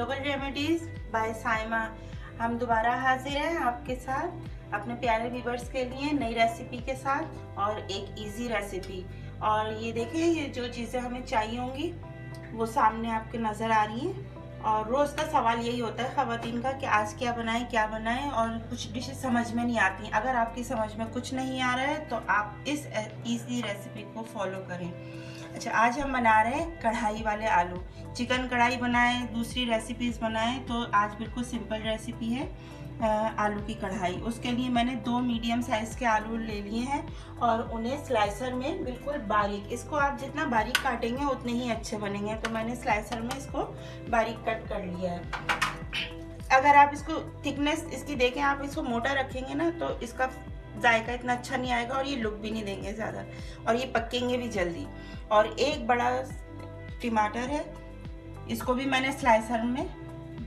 Global remedies by Saima. हम दोबारा हाजिर हैं आपके साथ अपने प्यारे व्यूअर्स के लिए नई रेसिपी के साथ और एक इजी रेसिपी। और ये देखें, ये जो चीज़ें हमें चाहिए होंगी वो सामने आपके नज़र आ रही हैं। और रोज़ का सवाल यही होता है ख़वातीन का कि आज क्या बनाएं, और कुछ डिशेस समझ में नहीं आती। अगर आपकी समझ में कुछ नहीं आ रहा है तो आप इस इजी रेसिपी को फॉलो करें। अच्छा, आज हम बना रहे हैं कढ़ाई वाले आलू। चिकन कढ़ाई बनाएं, दूसरी रेसिपीज़ बनाएं, तो आज बिल्कुल सिंपल रेसिपी है आलू की कढ़ाई। उसके लिए मैंने 2 मीडियम साइज़ के आलू ले लिए हैं और उन्हें स्लाइसर में बिल्कुल बारीक, इसको आप जितना बारीक काटेंगे उतने ही अच्छे बनेंगे, तो मैंने स्लाइसर में इसको बारीक कट कर लिया है। अगर आप इसको थिकनेस इसकी देखें, आप इसको मोटा रखेंगे ना तो इसका जायका इतना अच्छा नहीं आएगा और ये लुक भी नहीं देंगे ज़्यादा, और ये पकेंगे भी जल्दी। और एक बड़ा टमाटर है, इसको भी मैंने स्लाइसर में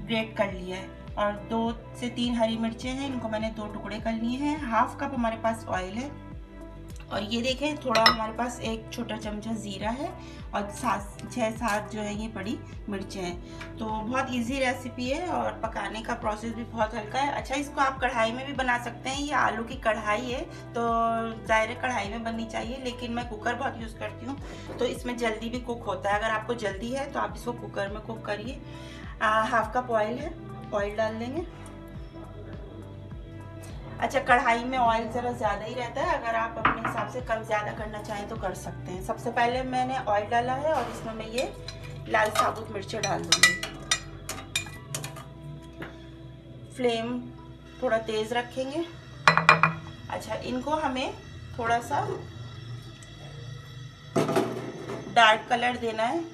ग्रेट कर लिया है। और 2 से 3 हरी मिर्चें हैं, इनको मैंने 2 टुकड़े कर लिए हैं। हाफ कप हमारे पास ऑयल है। और ये देखें, थोड़ा हमारे पास एक छोटा चमचा ज़ीरा है और 6-7 जो है ये बड़ी मिर्चें हैं। तो बहुत इजी रेसिपी है और पकाने का प्रोसेस भी बहुत हल्का है। अच्छा, इसको आप कढ़ाई में भी बना सकते हैं। ये आलू की कढ़ाई है तो ज़ाहिर कढ़ाई में बननी चाहिए, लेकिन मैं कुकर बहुत यूज़ करती हूँ तो इसमें जल्दी भी कुक होता है। अगर आपको जल्दी है तो आप इसको कुकर में कुक करिए। हाफ कप ऑयल है, ऑयल डाल देंगे। अच्छा, कढ़ाई में ऑयल ज़रा ज़्यादा ही रहता है, अगर आप अपने हिसाब से कम ज़्यादा करना चाहें तो कर सकते हैं। सबसे पहले मैंने ऑयल डाला है और इसमें मैं ये लाल साबुत मिर्चें डाल दूँगी। फ्लेम थोड़ा तेज़ रखेंगे। अच्छा, इनको हमें थोड़ा सा डार्क कलर देना है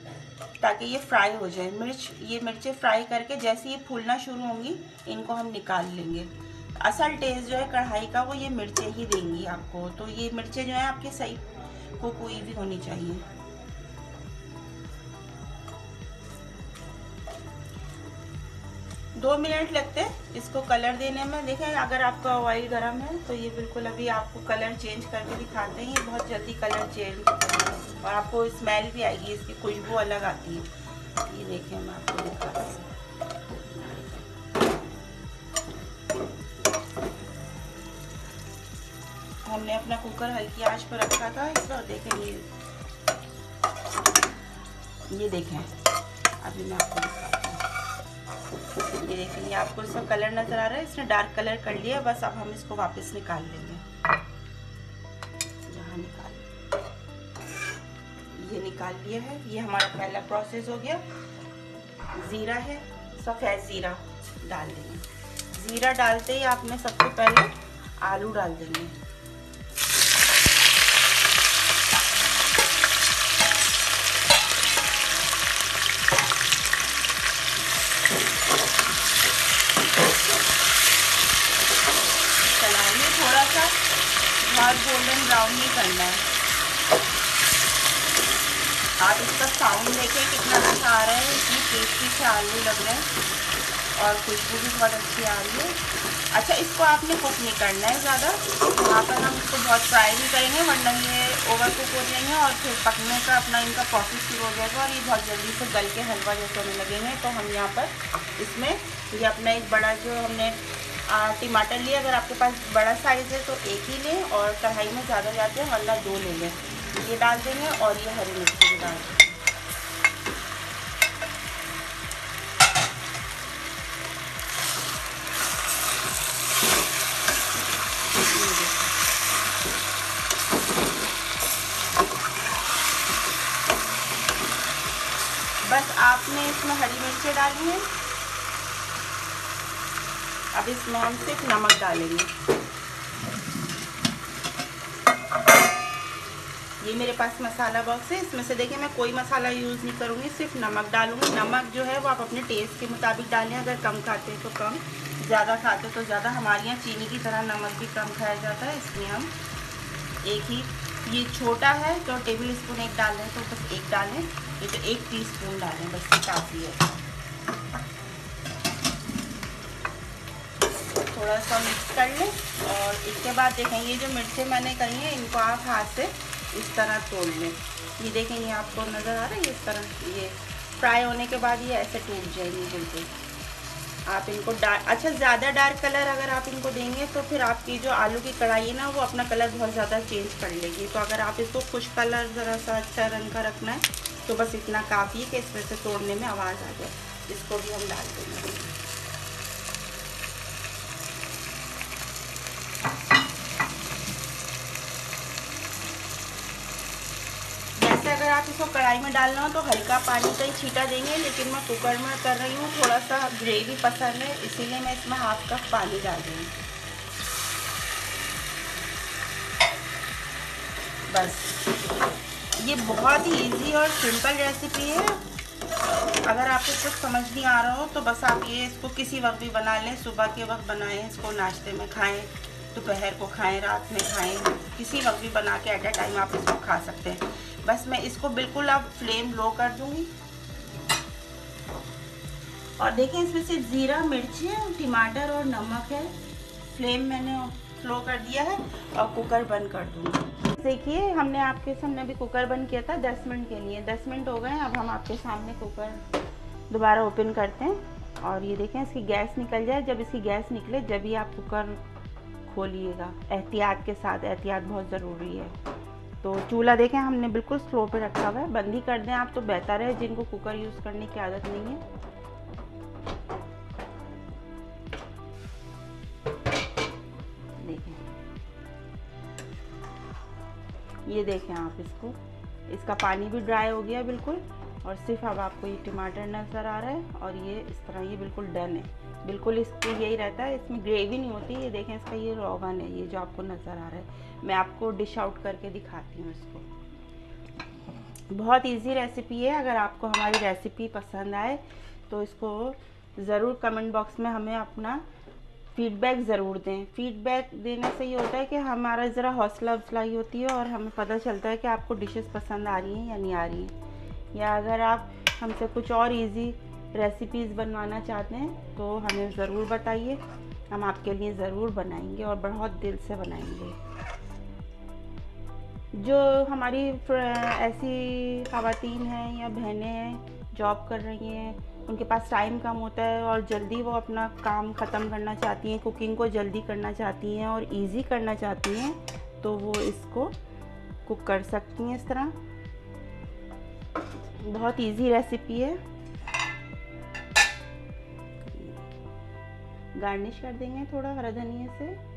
ताकि ये फ्राई हो जाए। ये मिर्चें फ्राई करके जैसे ये फूलना शुरू होंगी इनको हम निकाल लेंगे। असल टेस्ट जो है कढ़ाई का वो ये मिर्चें ही देंगी आपको। तो ये मिर्चें जो है आपकी सही कुक हुई भी होनी चाहिए। दो मिनट लगते हैं इसको कलर देने में। देखें, अगर आपका ऑयल गर्म है तो ये बिल्कुल अभी आपको कलर चेंज करके दिखाते हैं। ये बहुत जल्दी कलर चेंज होता है और आपको स्मेल भी आएगी, इसकी खुशबू अलग आती है। ये देखें, मैं आपको दिखाती हूँ। हमने अपना कुकर हल्की आंच पर रखा था इसका। देखें, ये देखें, अभी मैं आपको दिखाती हूँ। ये देखें, ये आपको इसका कलर नज़र आ रहा है, इसने डार्क कलर कर लिया। बस अब हम इसको वापस निकाल लेंगे। यहाँ ये निकाल लिया है। ये हमारा पहला प्रोसेस हो गया। ज़ीरा है, सफ़ेद ज़ीरा डाल देंगे। ज़ीरा डालते ही आपने सबसे पहले आलू डाल देंगे। चलाइए, थोड़ा सा बहुत गोल्डन ब्राउन नहीं करना है। आप इसका साउंड देखें कितना अच्छा आ रहा है, इतनी टेस्टी से आलू लग रहे हैं और खुशबू भी बहुत अच्छी आ रही है। अच्छा, इसको आपने कुक नहीं करना है ज़्यादा, यहाँ पर हम इसको बहुत फ्राई नहीं करेंगे वरना ये ओवर कुक हो जाएंगे और फिर पकने का अपना इनका प्रोसेस शुरू हो जाएगा और ये बहुत जल्दी से गल के हलवा जैसे होने लगेंगे। तो हम यहाँ पर इसमें ये अपना एक बड़ा जो हमने टमाटर लिया, अगर आपके पास बड़ा साइज़ है तो एक ही लें, और कढ़ाई में ज़्यादा जाते हैं वरना 2 ले लें। ये डाल देंगे और ये हरी मिर्ची भी डाल देंगे। बस आपने इसमें हरी मिर्चें डाली हैं। अब इसमें हम सिर्फ नमक डालेंगे। ये मेरे पास मसाला बॉक्स है, इसमें से देखिए मैं कोई मसाला यूज़ नहीं करूँगी, सिर्फ नमक डालूँगी। नमक जो है वो आप अपने टेस्ट के मुताबिक डालें। अगर कम खाते हैं तो कम, ज़्यादा खाते तो ज़्यादा। हमारे यहाँ चीनी की तरह नमक भी कम खाया जाता है, इसलिए हम एक ही, ये छोटा है तो टेबल स्पून 1 डाल रहे हैं तो बस 1 डालें। ये तो 1 टीस्पून डालें, बस ये काफ़ी है। थोड़ा सा मिक्स कर लें और इसके बाद देखें, ये जो मिर्चें मैंने करी हैं इनको आप हाथ से इस तरह तोड़ लें। ये देखें, ये आपको नज़र आ रहा है, इस तरह ये फ्राई होने के बाद ये ऐसे टूट जाएंगे बिल्कुल। आप इनको अच्छा ज़्यादा डार्क कलर अगर आप इनको देंगे तो फिर आपकी जो आलू की कढ़ाई है ना वो अपना कलर बहुत ज़्यादा चेंज कर लेगी। तो अगर आप इसको खुश कलर ज़रा सा अच्छा रंग का रखना है तो बस इतना काफ़ी है कि इसमें से तोड़ने में आवाज़ आ जाए। इसको भी हम डाल देंगे। जैसे अगर आप इसको कढ़ाई में डालना हो तो हल्का पानी का ही छींटा देंगे, लेकिन मैं कुकर में कर रही हूँ, थोड़ा सा ग्रेवी पसंद है इसीलिए मैं इसमें हाफ कप पानी डाल रही हूँ। बस ये बहुत ही इजी और सिंपल रेसिपी है। अगर आपको कुछ समझ नहीं आ रहा हो तो बस आप ये इसको किसी वक्त भी बना लें, सुबह के वक्त बनाएं, इसको नाश्ते में खाएं, दोपहर को खाएं, रात में खाएं, किसी वक्त भी बना के एट ए टाइम आप इसको खा सकते हैं। बस मैं इसको बिल्कुल अब फ्लेम लो कर दूंगी और देखें इसमें सिर्फ ज़ीरा, मिर्ची, टमाटर और नमक है। फ्लेम मैंने स्लो कर दिया है और कुकर बंद कर दूंगी। देखिए हमने आपके सामने अभी कुकर बंद किया था 10 मिनट के लिए। 10 मिनट हो गए। अब हम आपके सामने कुकर दोबारा ओपन करते हैं और ये देखें इसकी गैस निकल जाए। जब इसकी गैस निकले जब ही आप कुकर खोलिएगा, एहतियात के साथ। एहतियात बहुत ज़रूरी है। तो चूल्हा देखें हमने बिल्कुल स्लो पे रखा हुआ है। बंद ही कर दें आप तो बेहतर है, जिनको कुकर यूज़ करने की आदत नहीं है। ये देखें आप इसका पानी भी ड्राई हो गया बिल्कुल और सिर्फ अब आपको ये टमाटर नज़र आ रहा है और ये इस तरह ये बिल्कुल डन है। बिल्कुल इसको यही रहता है, इसमें ग्रेवी नहीं होती। ये देखें इसका ये रोगन है, ये जो आपको नज़र आ रहा है। मैं आपको डिश आउट करके दिखाती हूँ इसको। बहुत ईजी रेसिपी है। अगर आपको हमारी रेसिपी पसंद आए तो इसको ज़रूर कमेंट बॉक्स में हमें अपना फीडबैक ज़रूर दें। फीडबैक देने से ये होता है कि हमारा ज़रा हौसला अफजाई होती है और हमें पता चलता है कि आपको डिशेस पसंद आ रही हैं या नहीं आ रही हैं। या अगर आप हमसे कुछ और इजी रेसिपीज़ बनवाना चाहते हैं तो हमें ज़रूर बताइए, हम आपके लिए ज़रूर बनाएंगे और बहुत दिल से बनाएंगे। जो हमारी ऐसी ख़वातीन हैं या बहनें हैं जॉब कर रही हैं, उनके पास टाइम कम होता है और जल्दी वो अपना काम ख़त्म करना चाहती हैं, कुकिंग को जल्दी करना चाहती हैं और इजी करना चाहती हैं, तो वो इसको कुक कर सकती हैं इस तरह। बहुत इजी रेसिपी है। गार्निश कर देंगे थोड़ा हरा धनिया से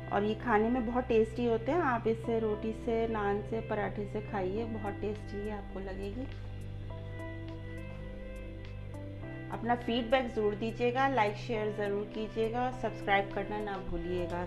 और ये खाने में बहुत टेस्टी होते हैं। आप इससे रोटी से, नान से, पराठे से खाइए, बहुत टेस्टी आपको लगेगी। अपना फीडबैक ज़रूर दीजिएगा, लाइक शेयर ज़रूर कीजिएगा, सब्सक्राइब करना ना भूलिएगा।